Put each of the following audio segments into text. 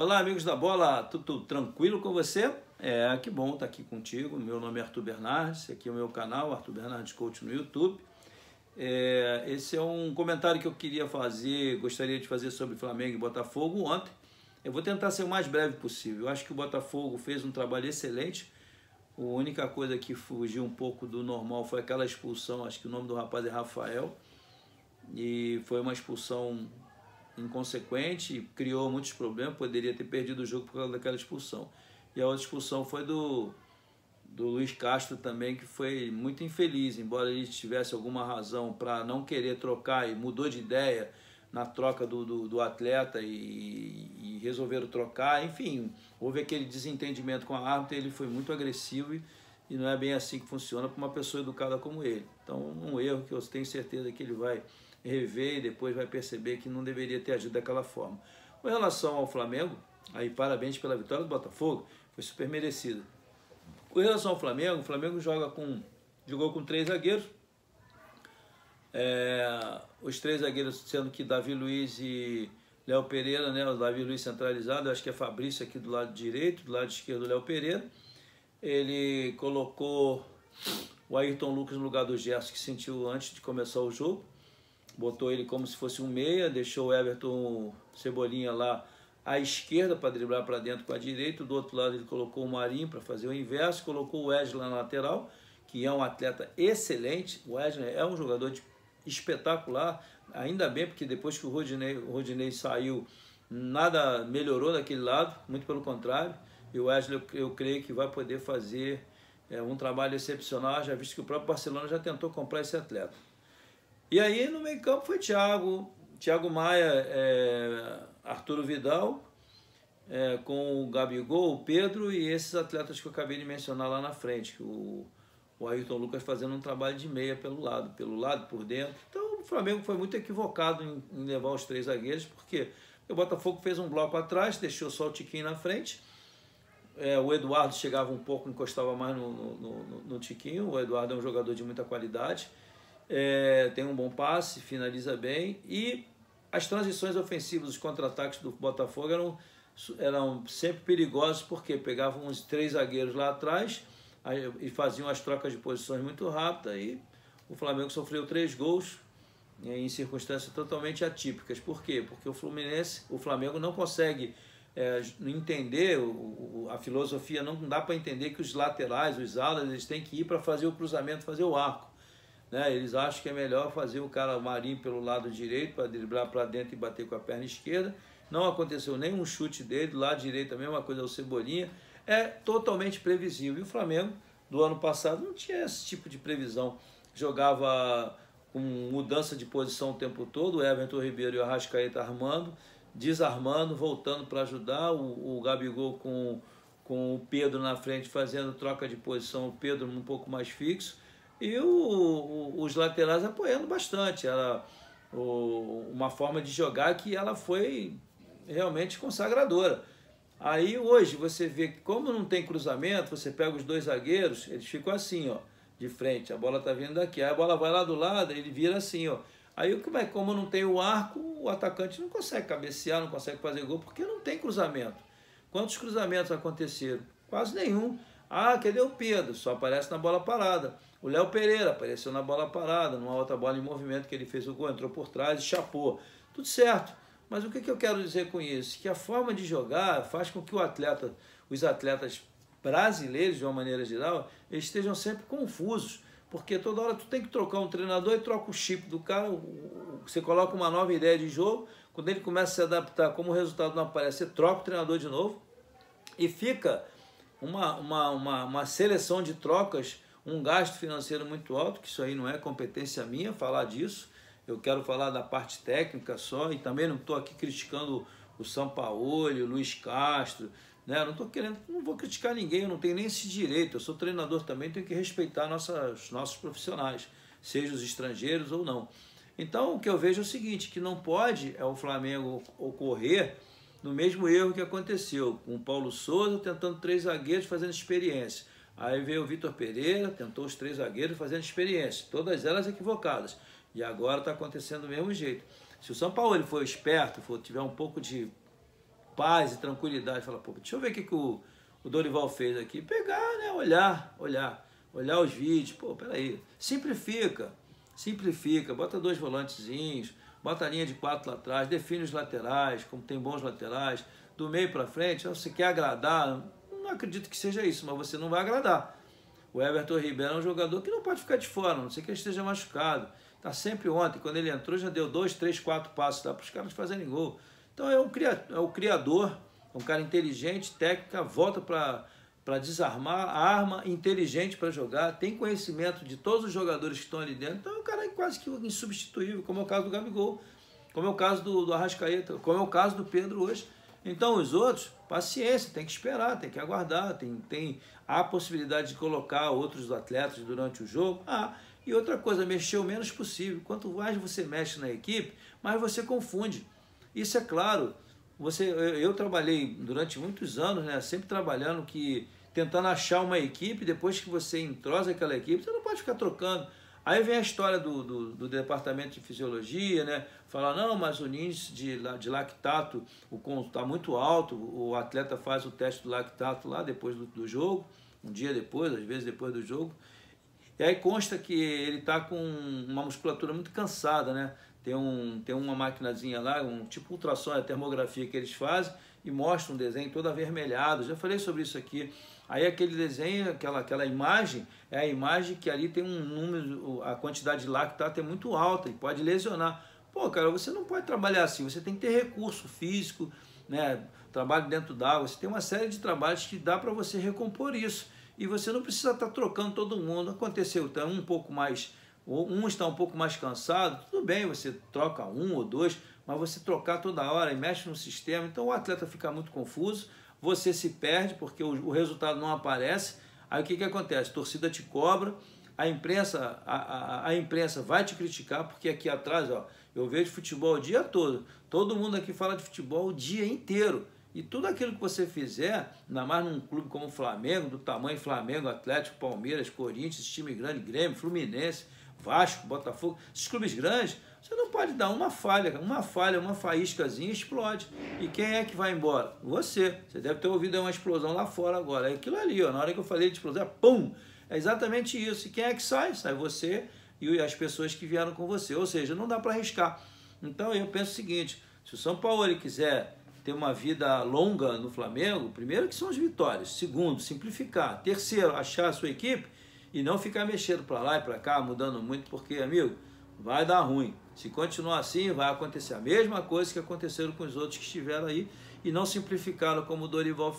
Olá, amigos da bola, tudo tranquilo com você? Que bom estar aqui contigo. Meu nome é Arthur Bernardes, esse aqui é o meu canal, Arthur Bernardes Coach no YouTube. Esse é um comentário que eu gostaria de fazer sobre Flamengo e Botafogo ontem. Eu vou tentar ser o mais breve possível. Eu acho que o Botafogo fez um trabalho excelente. A única coisa que fugiu um pouco do normal foi aquela expulsão, acho que o nome do rapaz é Rafael, e foi uma expulsão inconsequente, criou muitos problemas, poderia ter perdido o jogo por causa daquela expulsão. E a outra expulsão foi do Luiz Castro também, que foi muito infeliz, embora ele tivesse alguma razão para não querer trocar e mudou de ideia na troca do atleta e resolveram trocar. Enfim, houve aquele desentendimento com a árbitra, ele foi muito agressivo e não é bem assim que funciona para uma pessoa educada como ele. Então, um erro que eu tenho certeza que ele vai rever e depois vai perceber que não deveria ter agido daquela forma. Com relação ao Flamengo, aí parabéns pela vitória do Botafogo, foi super merecida. Com relação ao Flamengo, o Flamengo jogou com 3 zagueiros, os 3 zagueiros sendo que Davi Luiz e Léo Pereira, né? O Davi Luiz centralizado, eu acho que é Fabrício aqui do lado direito, do lado esquerdo Léo Pereira. Ele colocou o Ayrton Lucas no lugar do Gerson, que sentiu antes de começar o jogo. Botou ele como se fosse um meia, deixou o Everton Cebolinha lá à esquerda para driblar para dentro com a direita. Do outro lado ele colocou o Marinho para fazer o inverso, colocou o Wesley na lateral, que é um atleta excelente. O Wesley é um jogador espetacular, ainda bem, porque depois que o Rodinei saiu, nada melhorou daquele lado, muito pelo contrário. E o Wesley, eu creio que vai poder fazer um trabalho excepcional, já visto que o próprio Barcelona já tentou comprar esse atleta. E aí no meio campo foi Thiago Maia, Arturo Vidal, com o Gabigol, o Pedro e esses atletas que eu acabei de mencionar lá na frente, o Ayrton Lucas fazendo um trabalho de meia pelo lado, por dentro. Então o Flamengo foi muito equivocado em levar os 3 zagueiros, porque o Botafogo fez um bloco atrás, deixou só o Tiquinho na frente. O Eduardo chegava um pouco, encostava mais no Tiquinho. O Eduardo é um jogador de muita qualidade, tem um bom passe, finaliza bem, e as transições ofensivas, os contra-ataques do Botafogo eram sempre perigosos, porque pegavam uns 3 zagueiros lá atrás e faziam as trocas de posições muito rápidas, e o Flamengo sofreu 3 gols em circunstâncias totalmente atípicas. Por quê? Porque o Flamengo não consegue entender a filosofia, não dá para entender que os laterais, os alas, eles têm que ir para fazer o cruzamento, fazer o arco. Eles acham que é melhor fazer o cara Marinho pelo lado direito para driblar para dentro e bater com a perna esquerda. Não aconteceu nenhum chute dele, do lado direito a mesma coisa, o Cebolinha. É totalmente previsível. E o Flamengo do ano passado não tinha esse tipo de previsão. Jogava com mudança de posição o tempo todo, o Everton Ribeiro e o Arrascaeta armando, desarmando, voltando para ajudar, o Gabigol com o Pedro na frente fazendo troca de posição, o Pedro um pouco mais fixo, e os laterais apoiando bastante. Era uma forma de jogar que ela foi realmente consagradora. Aí hoje você vê que, como não tem cruzamento, você pega os 2 zagueiros, eles ficam assim, ó, de frente, a bola tá vindo daqui, aí a bola vai lá do lado, ele vira assim, ó. Aí como não tem o arco, o atacante não consegue cabecear, não consegue fazer gol, porque não tem cruzamento. Quantos cruzamentos aconteceram? Quase nenhum. Cadê o Pedro? Só aparece na bola parada. O Léo Pereira apareceu na bola parada, numa outra bola em movimento que ele fez o gol, entrou por trás e chapou. Tudo certo. Mas o que eu quero dizer com isso? Que a forma de jogar faz com que os atletas brasileiros, de uma maneira geral, eles estejam sempre confusos. Porque toda hora tu tem que trocar um treinador e troca o chip do cara, você coloca uma nova ideia de jogo, quando ele começa a se adaptar, como o resultado não aparece, você troca o treinador de novo e fica uma seleção de trocas, um gasto financeiro muito alto, que isso aí não é competência minha falar disso. Eu quero falar da parte técnica só, e também não estou aqui criticando o Sampaoli, o Luiz Castro, né? Não vou criticar ninguém, eu não tenho nem esse direito. Eu sou treinador também, tenho que respeitar nossos profissionais, seja os estrangeiros ou não. Então o que eu vejo é o seguinte, que não pode o Flamengo ocorrer no mesmo erro que aconteceu com o Paulo Souza tentando 3 zagueiros fazendo experiência. Aí veio o Vitor Pereira, tentou os 3 zagueiros fazendo experiência, todas elas equivocadas. E agora está acontecendo do mesmo jeito. Se o Sampaoli for esperto, tiver um pouco de paz e tranquilidade. Fala, pô, deixa eu ver o que o Dorival fez aqui. Pegar, né? Olhar os vídeos. Pô, peraí. Simplifica. Bota 2 volantezinhos, bota a linha de 4 lá atrás, define os laterais, como tem bons laterais, do meio para frente. Você quer agradar? Não acredito que seja isso, mas você não vai agradar. O Everton Ribeiro é um jogador que não pode ficar de fora, a não ser que ele esteja machucado. Está sempre ontem, quando ele entrou, já deu 2, 3, 4 passos para os caras fazerem gol. Então é o criador, é um cara inteligente, técnica, volta para desarmar, arma, inteligente para jogar, tem conhecimento de todos os jogadores que estão ali dentro. Então é um cara quase que insubstituível, como é o caso do Gabigol, como é o caso do Arrascaeta, como é o caso do Pedro hoje. Então os outros, paciência, tem que esperar, tem que aguardar, tem a possibilidade de colocar outros atletas durante o jogo. E outra coisa, mexer o menos possível. Quanto mais você mexe na equipe, mais você confunde. Isso é claro. Eu trabalhei durante muitos anos, né, sempre trabalhando tentando achar uma equipe. Depois que você entrosa aquela equipe, você não pode ficar trocando. Aí vem a história do departamento de fisiologia, né? Falar, não, mas o índice de lactato está muito alto, o atleta faz o teste do lactato lá depois do jogo, um dia depois, às vezes depois do jogo, e aí consta que ele está com uma musculatura muito cansada, né? Tem uma maquinazinha lá, um tipo ultrassom, a termografia que eles fazem, e mostra um desenho todo avermelhado. Já falei sobre isso aqui. Aí aquele desenho, aquela imagem, é a imagem que ali tem um número, a quantidade de lactato é muito alta e pode lesionar. Pô, cara, você não pode trabalhar assim, você tem que ter recurso físico, né? Trabalho dentro d'água, você tem uma série de trabalhos que dá para você recompor isso. E você não precisa estar trocando todo mundo. Aconteceu, então, um está um pouco mais cansado, tudo bem, você troca 1 ou 2, mas você trocar toda hora e mexe no sistema, então o atleta fica muito confuso, você se perde porque o resultado não aparece. Aí o que acontece? A torcida te cobra, a imprensa vai te criticar, porque aqui atrás, ó, eu vejo futebol o dia todo mundo aqui fala de futebol o dia inteiro. E tudo aquilo que você fizer, ainda mais num clube como o Flamengo, do tamanho Flamengo, Atlético, Palmeiras, Corinthians, time grande, Grêmio, Fluminense, Vasco, Botafogo, esses clubes grandes, você não pode dar uma faíscazinha, explode. E quem é que vai embora? Você. Você deve ter ouvido uma explosão lá fora agora. É aquilo ali, ó, na hora que eu falei de explosão, pum! É exatamente isso. E quem é que sai? Sai você e as pessoas que vieram com você. Ou seja, não dá para arriscar. Então eu penso o seguinte, se o São Paulo ele quiser ter uma vida longa no Flamengo, primeiro que são as vitórias, segundo, simplificar, terceiro, achar a sua equipe e não ficar mexendo para lá e para cá, mudando muito, porque, amigo, vai dar ruim. Se continuar assim, vai acontecer a mesma coisa que aconteceram com os outros que estiveram aí e não simplificaram como o Dorival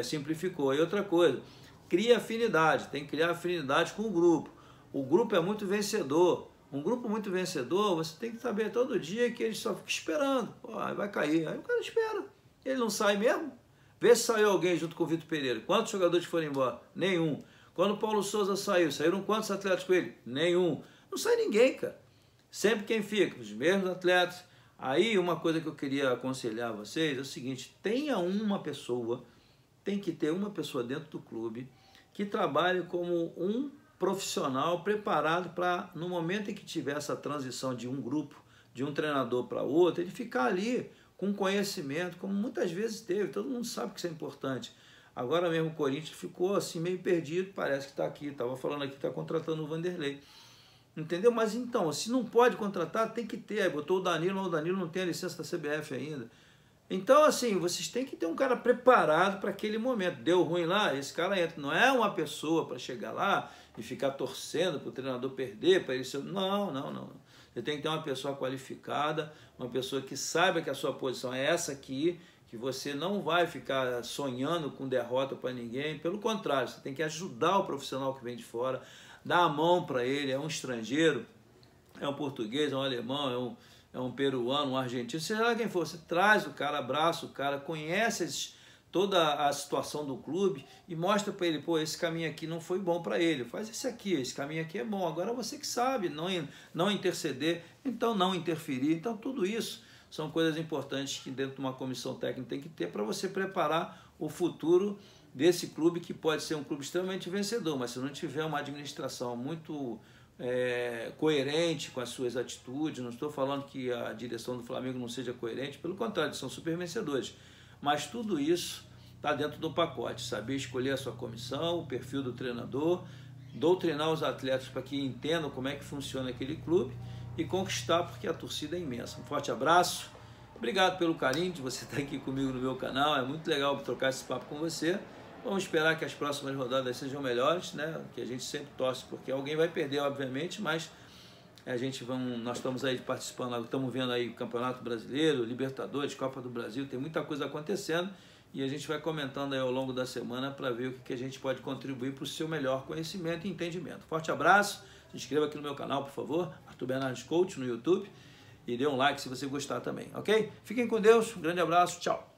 simplificou. E outra coisa, cria afinidade, tem que criar afinidade com o grupo. O grupo é muito vencedor. Um grupo muito vencedor, você tem que saber todo dia que ele só fica esperando. Pô, vai cair. Aí o cara espera. Ele não sai mesmo. Vê se saiu alguém junto com o Vitor Pereira. Quantos jogadores foram embora? Nenhum. Quando o Paulo Souza saiu, saíram quantos atletas com ele? Nenhum. Não sai ninguém, cara. Sempre quem fica? Os mesmos atletas. Aí uma coisa que eu queria aconselhar a vocês é o seguinte, tem que ter uma pessoa dentro do clube que trabalhe como um profissional preparado para, no momento em que tiver essa transição de um grupo, de um treinador para outro, ele ficar ali com conhecimento, como muitas vezes teve, todo mundo sabe que isso é importante. Agora mesmo o Corinthians ficou assim meio perdido, parece que está aqui, estava falando aqui que está contratando o Vanderlei. Entendeu? Mas então, se não pode contratar, tem que ter. Aí botou o Danilo, mas o Danilo não tem a licença da CBF ainda. Então, assim, vocês têm que ter um cara preparado para aquele momento. Deu ruim lá, esse cara entra. Não é uma pessoa para chegar lá e ficar torcendo para o treinador perder, para ele ser... Não. Você tem que ter uma pessoa qualificada, uma pessoa que saiba que a sua posição é essa aqui, que você não vai ficar sonhando com derrota para ninguém. Pelo contrário, você tem que ajudar o profissional que vem de fora, dar a mão para ele, é um estrangeiro, é um português, é um alemão, é um peruano, um argentino, seja lá quem for, você traz o cara, abraça o cara, conhece toda a situação do clube e mostra para ele, pô, esse caminho aqui não foi bom para ele, faz esse caminho aqui é bom, agora você que sabe, não interceder, então não interferir, então tudo isso são coisas importantes que dentro de uma comissão técnica tem que ter para você preparar o futuro desse clube, que pode ser um clube extremamente vencedor, mas se não tiver uma administração muito coerente com as suas atitudes, não estou falando que a direção do Flamengo não seja coerente, pelo contrário, são super vencedores, mas tudo isso está dentro do pacote, saber escolher a sua comissão, o perfil do treinador, doutrinar os atletas para que entendam como é que funciona aquele clube e conquistar, porque a torcida é imensa. Um forte abraço, obrigado pelo carinho de você estar aqui comigo no meu canal, é muito legal trocar esse papo com você. Vamos esperar que as próximas rodadas sejam melhores, né? Que a gente sempre torce, porque alguém vai perder, obviamente, mas nós estamos aí participando, estamos vendo aí o Campeonato Brasileiro, Libertadores, Copa do Brasil, tem muita coisa acontecendo e a gente vai comentando aí ao longo da semana para ver o que a gente pode contribuir para o seu melhor conhecimento e entendimento. Forte abraço, se inscreva aqui no meu canal, por favor, Arthur Bernardes Coach no YouTube, e dê um like se você gostar também, ok? Fiquem com Deus, um grande abraço, tchau!